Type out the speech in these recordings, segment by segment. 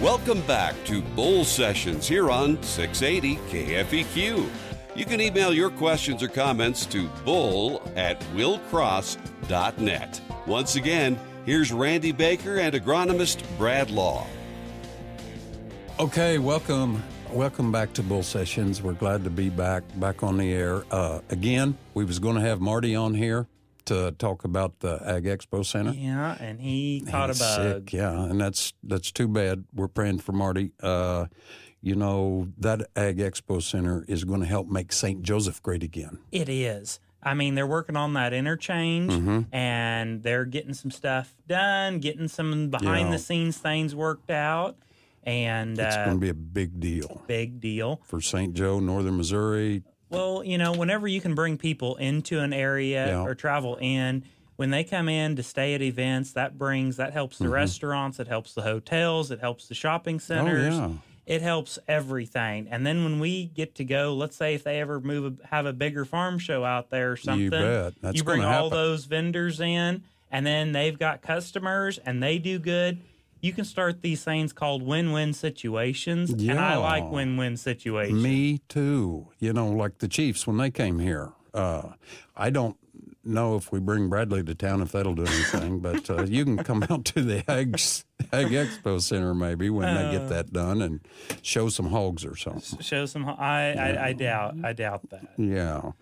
Welcome back to Bull Sessions here on 680 KFEQ. You can email your questions or comments to bull@willcross.net. Once again, here's Randy Baker and agronomist Brad Law. Okay, welcome back to Bull Sessions. We're glad to be back on the air. Again, we was going to have Marty on here to talk about the Ag Expo Center. Yeah, and he caught a bug. Sick, yeah, and that's too bad. We're praying for Marty. You know, that Ag Expo Center is going to help make St. Joseph great again. It is. I mean, they're working on that interchange, and they're getting some stuff done, getting some behind-the-scenes things worked out. And it's going to be a big deal. Big deal. For St. Joe, northern Missouri. Well, you know, whenever you can bring people into an area or travel in, when they come in to stay at events, that helps the restaurants, it helps the hotels, it helps the shopping centers. Oh, yeah. It helps everything. And then when we get to go, let's say if they ever have a bigger farm show out there or something, you bet. That's you bring gonna all happen. those vendors in, and then they've got customers and they do good. You can start these things called win-win situations, and I like win-win situations. Me too. You know, like the Chiefs when they came here. I don't know if we bring Bradley to town if that'll do anything, but you can come out to the Ag Expo Center maybe when they get that done and show some hogs or something. Show some. I doubt that. Yeah.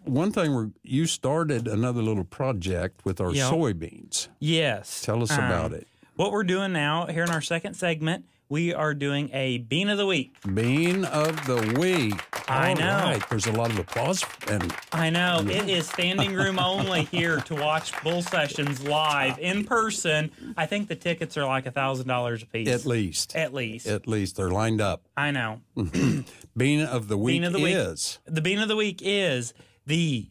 One thing you started another little project with our soybeans. Yes. Tell us about it. What we're doing now here in our second segment, we are doing a Bean of the Week. Bean of the Week. I know. Right. There's a lot of applause. I know. It is standing room only here to watch Bull Sessions live in person. I think the tickets are like $1,000 a piece. At least. At least. They're lined up. I know. Bean of the Week is? The Bean of the Week is the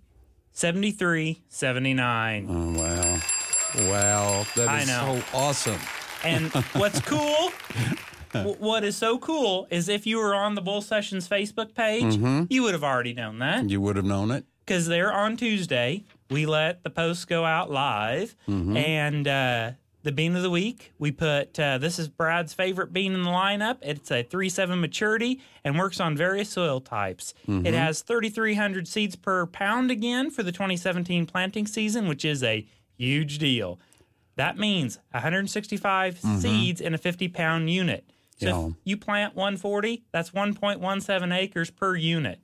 7379. Oh, wow. Wow. That is so awesome. And what's cool... What is so cool is if you were on the Bull Sessions Facebook page, you would have already known that. You would have known it. Because there on Tuesday, we let the posts go out live. And the Bean of the Week, we put, this is Brad's favorite bean in the lineup. It's a 3.7 maturity and works on various soil types. It has 3,300 seeds per pound again for the 2017 planting season, which is a huge deal. That means 165 seeds in a 50-pound unit. So if you plant 140, that's 1.17 acres per unit.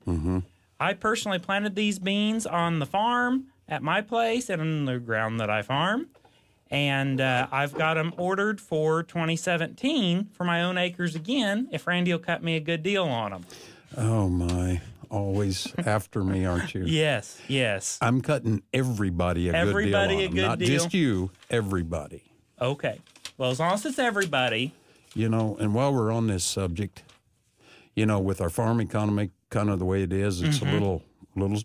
I personally planted these beans on the farm at my place and on the ground that I farm. And I've got them ordered for 2017 for my own acres again if Randy will cut me a good deal on them. Oh, my. Always after me, aren't you? Yes, yes. I'm cutting everybody a good deal on them. Not just you, everybody. Okay. Well, as long as it's everybody. You know, and while we're on this subject, you know, with our farm economy kind of the way it is, it's a little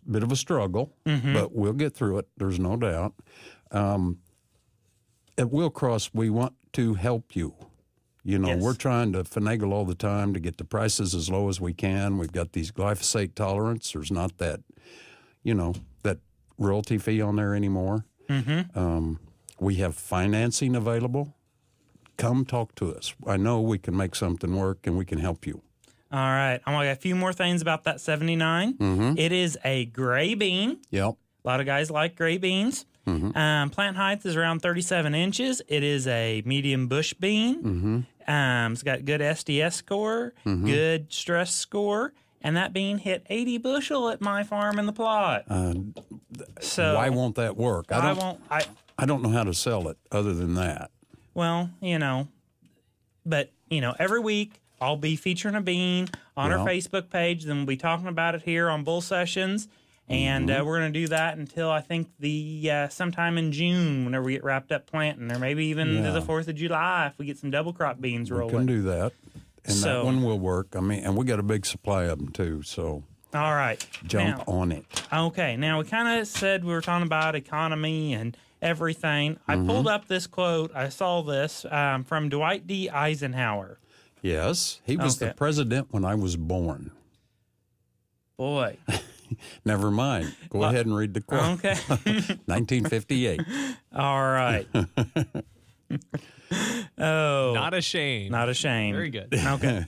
bit of a struggle, but we'll get through it. There's no doubt. At Willcross, we want to help you. You know, we're trying to finagle all the time to get the prices as low as we can. We've got these glyphosate tolerance. There's not that, you know, that royalty fee on there anymore. We have financing available. Come talk to us. I know we can make something work and we can help you. All right. I'm going to get a few more things about that 79. It is a gray bean. Yep. A lot of guys like gray beans. Plant height is around 37 inches. It is a medium bush bean. It's got good SDS score, good stress score, and that bean hit 80 bushel at my farm in the plot. So why won't that work? I don't know how to sell it other than that. Well, you know, but, you know, every week I'll be featuring a bean on our Facebook page. Then we'll be talking about it here on Bull Sessions. And we're going to do that until I think the sometime in June, whenever we get wrapped up planting, or maybe even to the 4th of July if we get some double crop beans rolling. We can do that. And that one will work. I mean, and we got a big supply of them too. So all right, jump on it. Okay, now we kind of said we were talking about economy and everything. I pulled up this quote. I saw this from Dwight D. Eisenhower. Yes, he was the president when I was born. Boy. Never mind. Go ahead and read the quote. Okay. 1958. All right. Oh, Not ashamed. not ashamed. Very good. Okay.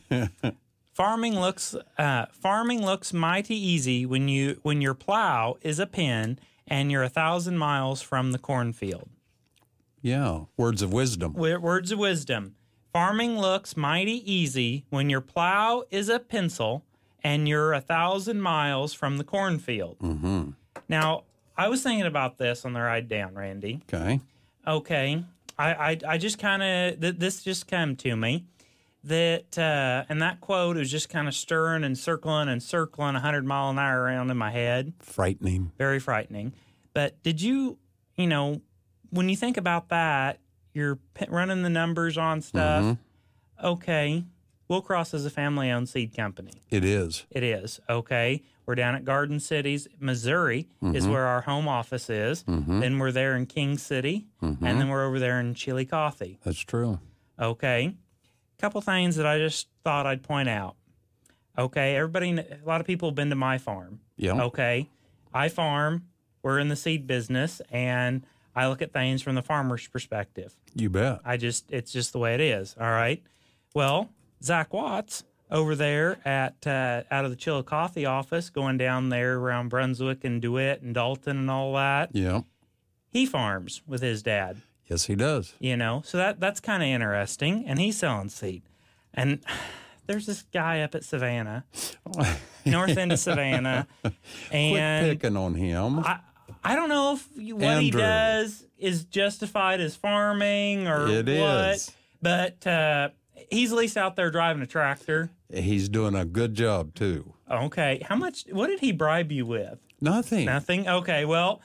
Farming looks mighty easy when your plow is a pin and you're 1,000 miles from the cornfield. Yeah, words of wisdom. Words of wisdom. Farming looks mighty easy when your plow is a pencil and you're 1,000 miles from the cornfield. Mm-hmm. Now, I was thinking about this on the ride down, Randy. Okay. I just kind of, this just came to me, that, and that quote was just kind of stirring and circling 100 mile an hour around in my head. Frightening. Very frightening. But did you know, when you think about that, you're running the numbers on stuff. Mm-hmm. Okay. Willcross is a family-owned seed company. It is. It is. Okay. We're down at Garden Cities, Missouri, is where our home office is. Mm-hmm. Then we're there in King City, and then we're over there in Chillicothe. That's true. Okay. A couple things that I just thought I'd point out. Okay. A lot of people have been to my farm. Yeah. Okay. I farm. We're in the seed business, and I look at things from the farmer's perspective. You bet. It's just the way it is. All right. Well, Zach Watts over there at out of the Chillicothe office, going down there around Brunswick and DeWitt and Dalton and all that. Yeah. He farms with his dad. Yes, he does. You know, so that's kind of interesting. And he's selling seed. And there's this guy up at Savannah, north end of Savannah. And quit picking on him. I don't know if what he does is justified as farming or it what. Is. But he's at least out there driving a tractor. He's doing a good job, too. Okay. What did he bribe you with? Nothing. Nothing? Okay. Well,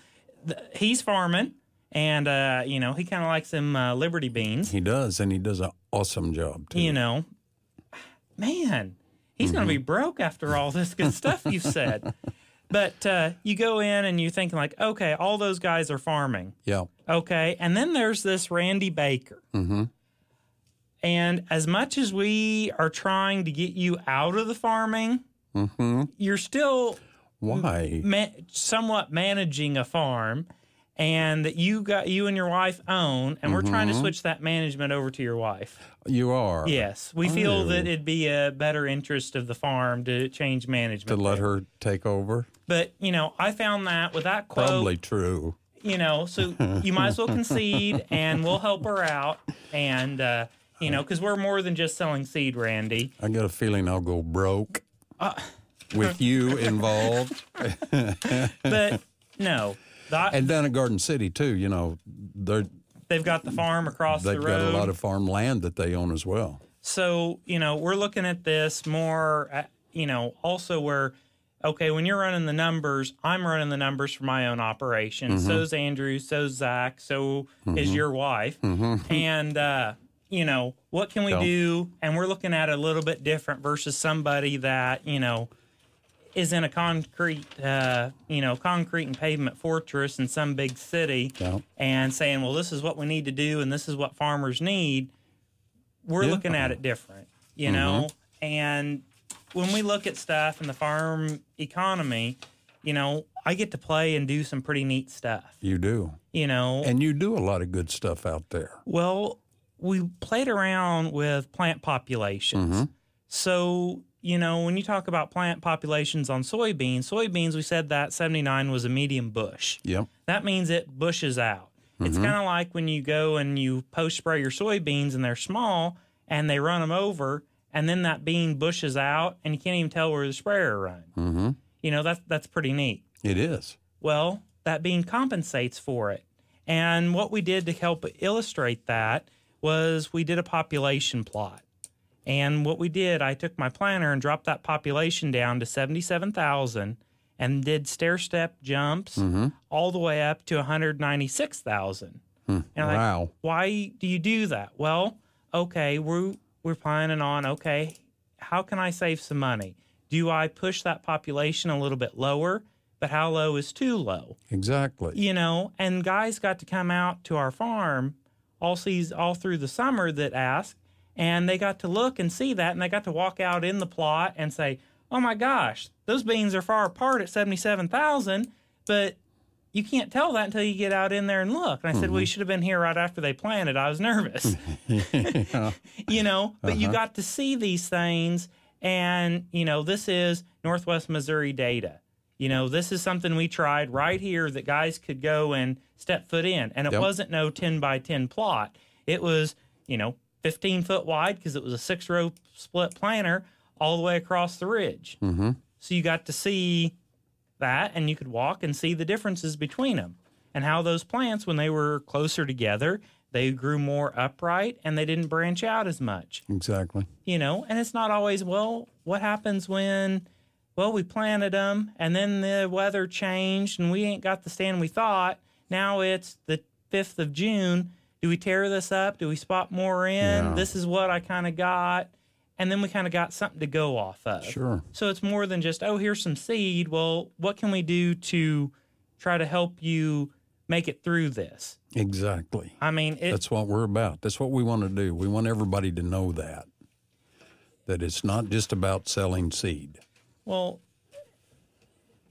he's farming, and, he kind of likes them Liberty beans. He does, and he does an awesome job, too. You know, man, he's going to be broke after all this good stuff you've said. But you go in and you're thinking like, okay, all those guys are farming. Yeah. Okay. And then there's this Randy Baker. Mm-hmm. And as much as we are trying to get you out of the farming, you're still somewhat managing a farm, and that you and your wife own, and we're trying to switch that management over to your wife. You are? Yes. We feel that it'd be a better interest of the farm to change management. To let her take over? But, I found that with that quote. Probably true. So you might as well concede, and we'll help her out, and, because we're more than just selling seed, Randy. I got a feeling I'll go broke with you involved. But, no. And down at Garden City, too, they've got the farm across the road. They've got a lot of farm land that they own as well. So, we're looking at this more, also where, okay, when you're running the numbers, I'm running the numbers for my own operation. So's Andrew, so's Zach, so is your wife. And, what can we do? And we're looking at it a little bit different versus somebody that, is in a concrete and pavement fortress in some big city and saying, well, this is what we need to do and this is what farmers need. We're looking at it different, and when we look at stuff in the farm economy, I get to play and do some pretty neat stuff. You do. And you do a lot of good stuff out there. Well, we played around with plant populations. So, when you talk about plant populations on soybeans, we said that 79 was a medium bush. Yep. That means it bushes out. It's kind of like when you go and you post-spray your soybeans and they're small and they run them over, and then that bean bushes out and you can't even tell where the sprayer run. That's pretty neat. It is. Well, that bean compensates for it. And what we did to help illustrate that was we did a population plot. And what we did, I took my planner and dropped that population down to 77,000 and did stair-step jumps all the way up to 196,000. And wow. Why do you do that? Well, okay, we're planning on, okay, how can I save some money? Do I push that population a little bit lower? But how low is too low? Exactly. And guys got to come out to our farm all through the summer that asked, and they got to look and see that, and they got to walk out in the plot and say, oh my gosh, those beans are far apart at 77,000, but you can't tell that until you get out in there and look. And I said, well, you should have been here right after they planted. I was nervous. You know, but you got to see these things. And, you know, this is Northwest Missouri data. You know, this is something we tried right here that guys could go and step foot in. And it wasn't no 10 by 10 plot. It was, you know, 15 foot wide because it was a 6-row split planter all the way across the ridge. So you got to see that, and you could walk and see the differences between them and how those plants, when they were closer together, they grew more upright and they didn't branch out as much. Exactly. You know, and it's not always, well, what happens when, well, we planted them and then the weather changed and we ain't got the stand we thought. Now it's the 5th of June. Do we tear this up? Do we spot more in? Yeah. This is what I kind of got. And then we kind of got something to go off of. Sure. So it's more than just, oh, here's some seed. Well, what can we do to try to help you make it through this? Exactly. I mean, that's what we're about. That's what we want to do. We want everybody to know that it's not just about selling seed. Well,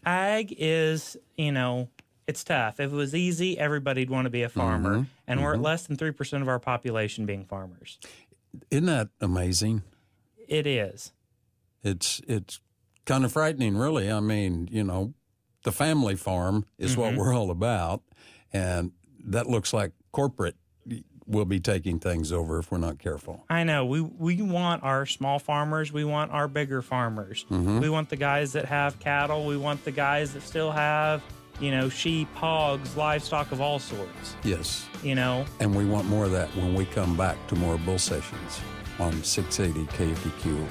ag is, you know, it's tough. If it was easy, everybody'd want to be a farmer. And we're at less than 3% of our population being farmers. Isn't that amazing? It is. It's kind of frightening, really. I mean, you know, the family farm is what we're all about, and that looks like corporate will be taking things over if we're not careful. I know. We want our small farmers. We want our bigger farmers. We want the guys that have cattle. We want the guys that still have, you know, sheep, hogs, livestock of all sorts. Yes. You know? And we want more of that when we come back to more bull sessions on 680 KFEQ.